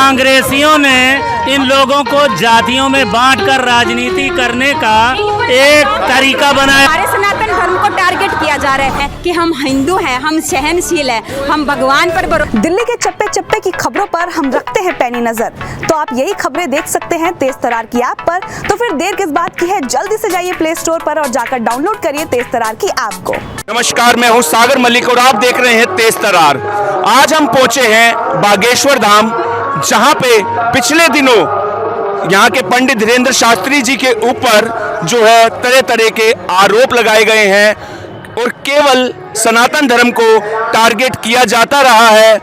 कांग्रेसियों ने इन लोगों को जातियों में बांटकर राजनीति करने का एक तरीका बनाया। हमारे सनातन धर्म को टारगेट किया जा रहा है कि हम हिंदू हैं, हम सहनशील हैं, हम भगवान पर दिल्ली के चप्पे चप्पे की खबरों पर हम रखते हैं पैनी नजर, तो आप यही खबरें देख सकते हैं तेज तरार की ऐप पर। तो फिर देर किस बात की है, जल्दी से जाइए प्ले स्टोर पर और जाकर डाउनलोड करिए तेज तरार की ऐप को। नमस्कार, मैं हूं सागर मलिक और आप देख रहे हैं तेज तरार। आज हम पहुंचे हैं बागेश्वर धाम, जहां पे पिछले दिनों यहाँ के पंडित धीरेंद्र शास्त्री जी के ऊपर जो है तरह तरह के आरोप लगाए गए हैं और केवल सनातन धर्म को टारगेट किया जाता रहा है।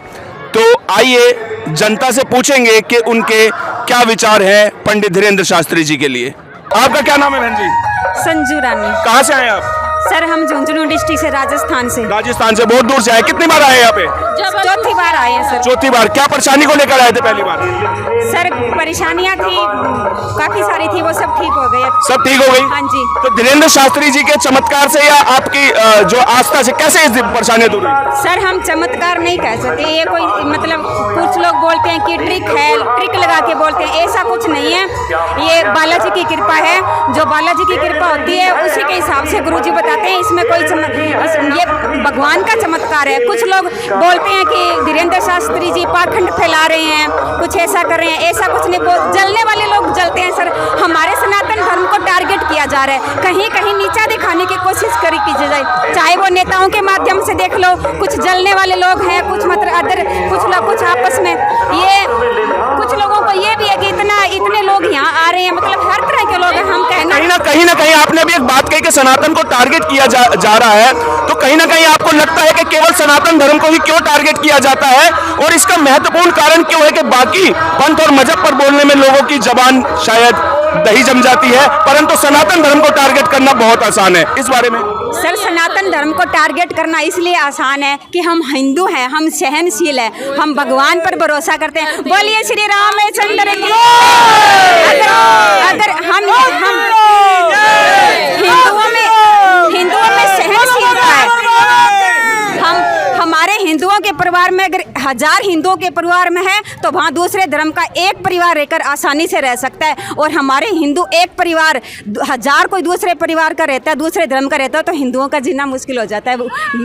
तो आइए जनता से पूछेंगे कि उनके क्या विचार हैं पंडित धीरेंद्र शास्त्री जी के लिए। आपका क्या नाम है बहन जी? संजू रानी। कहाँ से आए आप? सर हम झुंझुनू डिस्ट्रिक्ट से, राजस्थान से। राजस्थान से बहुत दूर से आए। कितनी बार आए यहाँ पे? चौथी बार आए हैं सर। चौथी बार। क्या परेशानी को लेकर आए थे पहली बार? सर परेशानियां थी, काफी सारी थी, वो सब ठीक हो गई। सब ठीक हो गई? हाँ जी। तो धीरेंद्र शास्त्री जी के चमत्कार से या आपकी जो आस्था से कैसे इस परेशानियां दूर हुई? सर हम चमत्कार नहीं कह सकते, ये कोई मतलब कुछ लोग बोलते हैं कि ट्रिक है, ट्रिक लगा के बोलते हैं, ऐसा कुछ नहीं है। ये बालाजी की कृपा है, जो बालाजी की कृपा होती है उसी के हिसाब से गुरुजी बताते हैं। इसमें कोई ये भगवान का चमत्कार है। कुछ लोग बोलते हैं कि धीरेंद्र शास्त्री जी पाखंड फैला रहे हैं, कुछ ऐसा कर रहे हैं, ऐसा कुछ नहीं। जलने वाले लोग जलते हैं सर। हमारे सनातन धर्म को टारगेट किया जा रहा है, कहीं कहीं नीचा दिखाने की कोशिश की जाए, चाहे वो नेताओं के माध्यम से देख लो, कुछ जलने वाले लोग हैं, कुछ मतलब अदर कुछ लोग कुछ आपस में ये कुछ लोगों को ये भी है कि इतने लोग यहाँ आ रहे हैं, मतलब हर तरह के लोग हैं। हम कहना कहीं ना कहीं आपने भी एक बात कही कि सनातन को टारगेट किया जा रहा है, तो कहीं ना कहीं आपको लगता है कि केवल सनातन धर्म को ही क्यों टारगेट किया जाता है और इसका महत्वपूर्ण कारण क्यों है कि बाकी पंथ और मजहब पर बोलने में लोगों की जबान शायद दही जम जाती है, परंतु सनातन धर्म को टारगेट करना बहुत आसान है। इस बारे में सर सनातन धर्म को टारगेट करना इसलिए आसान है कि हम हिंदू हैं, हम सहनशील हैं, हम भगवान पर भरोसा करते हैं। बोलिए श्री रामचंद्र की। अगर हम हिंदुओं में सहनशीलता है। हमारे हिंदुओं के परिवार में अगर 1000 हिंदुओं के परिवार में है तो वहाँ दूसरे धर्म का एक परिवार रहकर आसानी से रह सकता है। और हमारे हिंदू एक परिवार 1000 कोई दूसरे परिवार का रहता है, दूसरे धर्म का रहता है, तो हिंदुओं का जीना मुश्किल हो जाता है।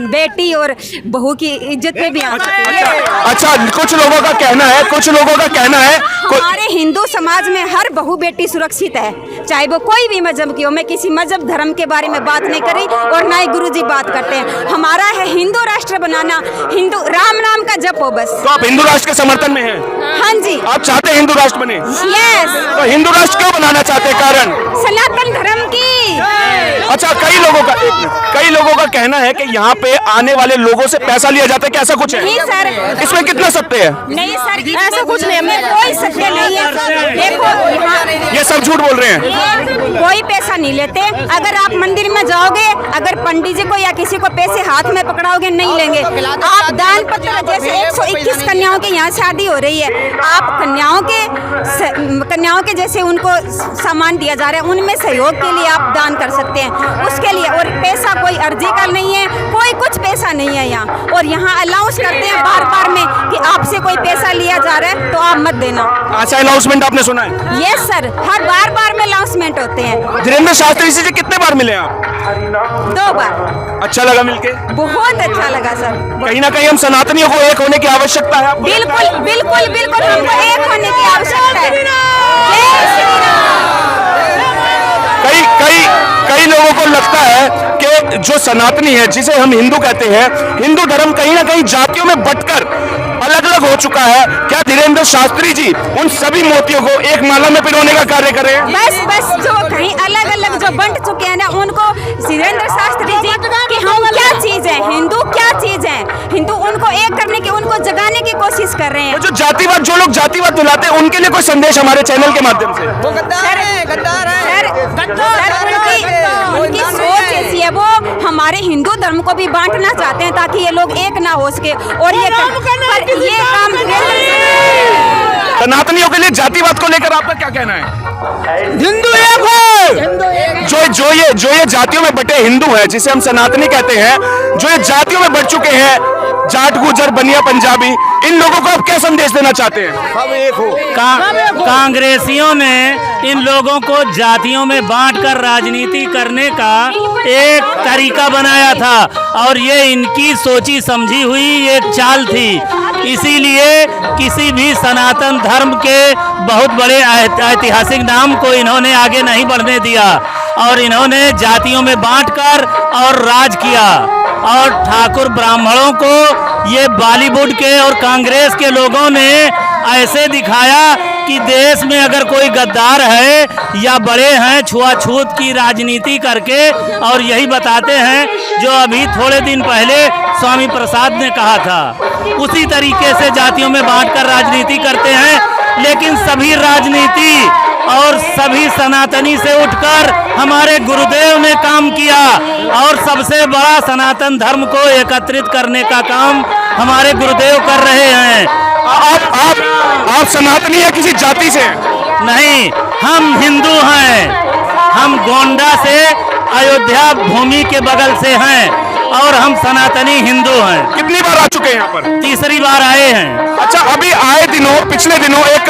बेटी और बहू की इज्जत पे भी अच्छा, कुछ लोगों का कहना है हमारे हिंदू समाज में हर बहू बेटी सुरक्षित है, चाहे वो कोई भी मजहब की हो। मैं किसी मजहब धर्म के बारे में बात नहीं करी और ना ही गुरुजी बात करते हैं। हमारा है हिंदू राष्ट्र बनाना, हिंदू राम नाम का जप हो बस। तो आप हिंदू राष्ट्र के समर्थन में हैं? हाँ जी। आप चाहते हैं हिंदू राष्ट्र बने? यस। तो हिंदू राष्ट्र क्यों बनाना चाहते हैं? कारण सनातन धर्म की। अच्छा, कई लोगों का कहना है कि यहाँ पे आने वाले लोगों से पैसा लिया जाता है, क्या ऐसा कुछ है? नहीं सर, इसमें कितना सत्य है? नहीं सर, ऐसा कुछ नहीं है, कोई सत्य नहीं है। देखो ये सब झूठ बोल रहे हैं। कोई पैसा नहीं लेते। अगर आप मंदिर में जाओगे, अगर पंडित जी को या किसी को पैसे हाथ में पकड़ाओगे, नहीं लेंगे। आप दान पत्र, जैसे 121 कन्याओं की यहाँ शादी हो रही है, आप कन्याओं के जैसे उनको सामान दिया जा रहा है, उनमें सहयोग के लिए आप दान कर सकते हैं उसके लिए। और पैसा कोई अर्जी का नहीं है, कोई कुछ पैसा नहीं है यहाँ। और यहाँ अनाउंस करते हैं बार में कि आपसे कोई पैसा लिया जा रहा है तो आप मत देना। अच्छा, अनाउंसमेंट आपने सुना है? यस सर, हर बार में अनाउंसमेंट होते हैं। धीरेंद्र शास्त्री जी कितने बार मिले आप? 2 बार। अच्छा लगा मिलके? बहुत अच्छा लगा सर। कहीं ना कहीं हम सनातनियों को एक होने की आवश्यकता है। बिल्कुल हमको एक होने की आवश्यकता है। जय श्री राम। कई लोगों को लगता है कि जो सनातनी है, जिसे हम हिंदू कहते हैं, हिंदू धर्म कहीं ना कहीं जातियों में बंटकर अलग अलग हो चुका है। क्या धीरेंद्र शास्त्री जी उन सभी मोतियों को एक माला में पिरोने का कार्य करें? बस जो कहीं अलग अलग जो बंट चुके हैं ना, उनको धीरेंद्र शास्त्री जी कि हम क्या चीज है, हिंदू क्या चीज है, हिंदू उनको एक करने की, उनको जगाने की कोशिश कर रहे हैं। जो लोग जातिवाद दिलाते हैं, उनके लिए कोई संदेश हमारे चैनल के माध्यम से? वो गद्दार है। उनकी सोच ऐसी है, वो हमारे हिंदू धर्म को भी बांटना चाहते हैं ताकि ये लोग एक ना हो सके। और ये काम सनातनियों के लिए जातिवाद को लेकर आपका क्या कहना है? हिंदू एक हो। जो ये जातियों में बटे हिंदू है, जिसे हम सनातनी कहते हैं, जो ये जातियों में बट चुके हैं, जाट गुजर बनिया पंजाबी, इन लोगों को आप क्या संदेश देना चाहते हैं? सब एक हो। कांग्रेसियों ने इन लोगों को जातियों में बांटकर राजनीति करने का एक तरीका बनाया था और ये इनकी सोची समझी हुई एक चाल थी। इसीलिए किसी भी सनातन धर्म के बहुत बड़े ऐतिहासिक नाम को इन्होंने आगे नहीं बढ़ने दिया और इन्होंने जातियों में बांटकर और राज किया। और ठाकुर ब्राह्मणों को ये बॉलीवुड के और कांग्रेस के लोगों ने ऐसे दिखाया कि देश में अगर कोई गद्दार है या बड़े हैं छुआछूत की राजनीति करके, और यही बताते हैं जो अभी थोड़े दिन पहले स्वामी प्रसाद ने कहा था, उसी तरीके से जातियों में बांटकर राजनीति करते हैं। लेकिन सभी राजनीति और सभी सनातनी से उठकर हमारे गुरुदेव ने काम किया और सबसे बड़ा सनातन धर्म को एकत्रित करने का काम हमारे गुरुदेव कर रहे हैं। आप सनातनी है किसी जाति से? नहीं, हम हिंदू हैं। हम गोंडा से अयोध्या भूमि के बगल से हैं और हम सनातनी हिंदू हैं। कितनी बार आ चुके हैं यहाँ पर? तीसरी बार आए हैं। अच्छा, अभी आए दिनों पिछले दिनों एक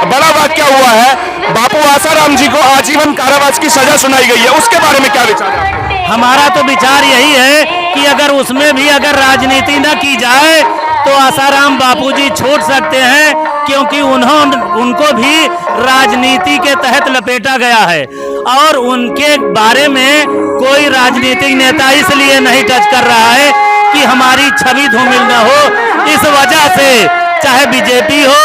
बड़ा वाकया हुआ है, बापू आसाराम जी को आजीवन कारावास की सजा सुनाई गई है, उसके बारे में क्या विचार है? हमारा तो विचार यही है कि अगर उसमें भी अगर राजनीति न की जाए तो आसाराम बापूजी छोड़ सकते हैं, क्योंकि उनको भी राजनीति के तहत लपेटा गया है और उनके बारे में कोई राजनीतिक नेता इसलिए नहीं टच कर रहा है कि हमारी छवि धूमिल न हो। इस वजह से चाहे बीजेपी हो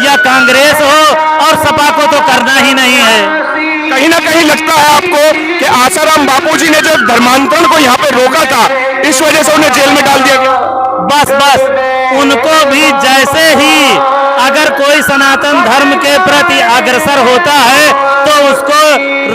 या कांग्रेस हो, और सपा को तो करना ही नहीं है। कहीं ना कहीं लगता है आपको कि आसाराम बापूजी ने जो धर्मांतरण को यहाँ पे रोका था, इस वजह से उन्हें जेल में डाल दिया गया? बस उनको भी जैसे ही अगर कोई सनातन धर्म के प्रति अग्रसर होता है तो उसको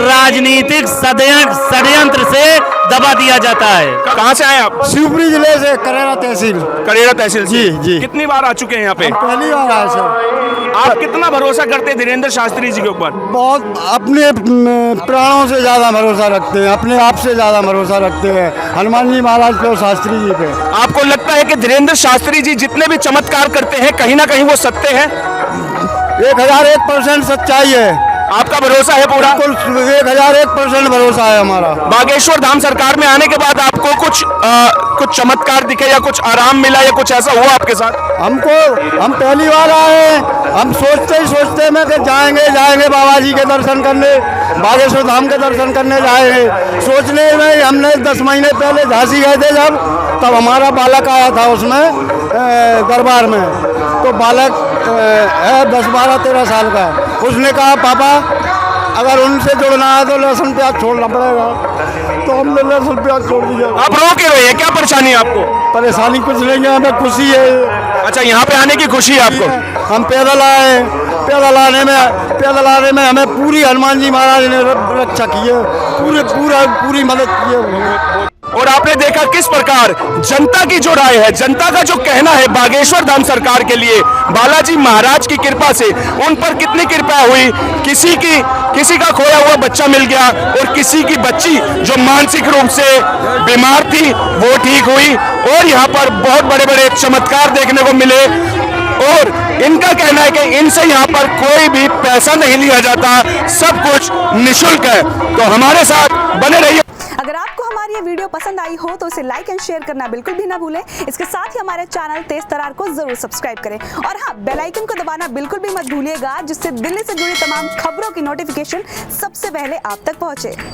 राजनीतिक षड्यंत्र से दबा दिया जाता है। कहाँ से आए आप? शिवपुरी जिले से, करेरा तहसील। करेरा तहसील से? जी। कितनी बार आ चुके हैं यहाँ पे? पहली बार आए सर। आप कितना भरोसा करते हैं धीरेन्द्र शास्त्री जी के ऊपर? बहुत, अपने प्राणों से ज्यादा भरोसा रखते हैं, अपने आप से ज्यादा भरोसा रखते हैं हनुमान जी महाराज पे और शास्त्री जी पे। आपको लगता है कि धीरेन्द्र शास्त्री जी जितने भी चमत्कार करते हैं कहीं ना कहीं वो सत्य है? 1001% सच्चाई है। आपका भरोसा है पूरा? 1001% भरोसा है हमारा। बागेश्वर धाम सरकार में आने के बाद आपको कुछ चमत्कार दिखे या कुछ आराम मिला या कुछ ऐसा हुआ आपके साथ? हम पहली बार आए, हम सोचते में कि जाएंगे बाबा जी के दर्शन करने, बागेश्वर धाम के दर्शन करने जाएंगे। सोचने में हमने 10 महीने पहले झांसी गए थे तब हमारा बालक आया था उसमें दरबार में, तो बालक है 10, 12, 13 साल का। उसने कहा पापा अगर उनसे जुड़ना है तो लहसुन प्याज छोड़ना पड़ेगा, तो हमने लहसुन प्याज छोड़ दिया। आप रो के रहे हैं, क्या परेशानी है आपको? परेशानी कुछ नहीं है, हमें खुशी है। अच्छा, यहाँ पे आने की खुशी है आपको? हम पैदल आए, पैदल आने में हमें पूरी हनुमान जी महाराज ने रक्षा की है, पूरी मदद की है। और आपने देखा किस प्रकार जनता की जो राय है, जनता का जो कहना है बागेश्वर धाम सरकार के लिए, बालाजी महाराज की कृपा से उन पर कितनी कृपा हुई। किसी का खोया हुआ बच्चा मिल गया और किसी की बच्ची जो मानसिक रूप से बीमार थी वो ठीक हुई, और यहाँ पर बहुत बड़े बड़े चमत्कार देखने को मिले। और इनका कहना है कि इनसे यहाँ पर कोई भी पैसा नहीं लिया जाता, सब कुछ निःशुल्क है। तो हमारे साथ बने रहिए। अगर आपको हमारी ये वीडियो पसंद आई हो तो इसे लाइक एंड शेयर करना बिल्कुल भी ना भूलें। इसके साथ ही हमारे चैनल तेज तरार को जरूर सब्सक्राइब करें और हाँ, बेल आइकन को दबाना बिल्कुल भी मत भूलिएगा, जिससे दिल्ली से जुड़ी तमाम खबरों की नोटिफिकेशन सबसे पहले आप तक पहुंचे।